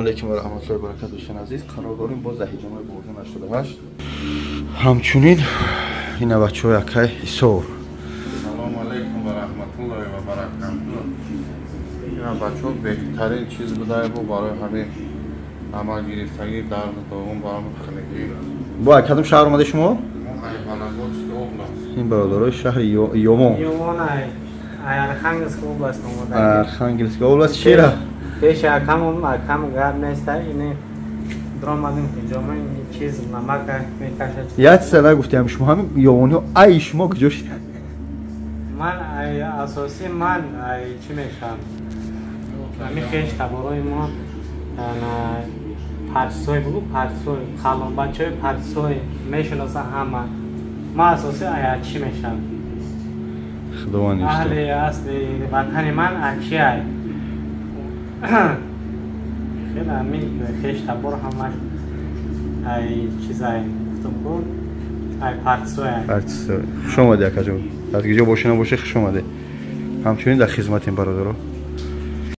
علیکم و رحمت الله و برکاته دوستان عزیز قرار داریم باز در حجم بردون 88 همچنین این بچه های اکای ایسور سلام علیکم و رحمت الله و برکاته این بچه ها بهترین چیز بوده بود برای همین عمل گرفتگی در دوم برامون خیلی با کدوم شهر اومده شما؟ این برادرای شهر یومو Архангельская область اومده. ارخانگلسک اوبلاست چیه؟ پیش کم گرد نیست این درآمدیم که جامعه این چیز نمک میکشه. یاد سالا گفتم شما همین یومو ای شما کجاش؟ من اساسی من چی میشم؟ همین خیش کبارای ما پرسوی بگو پرسوی خالم بچه پرسوی میشناسه همه ما اساسی چی میشم؟ خداوند اهل اصلی وطن من اچی ای خیلی همین خیش تبار همش ای چیزای گفتم کن ای پرتسوی شما ده کجا از کجا باشه نباشه خوش اومده همچنین در خدمت این برادرها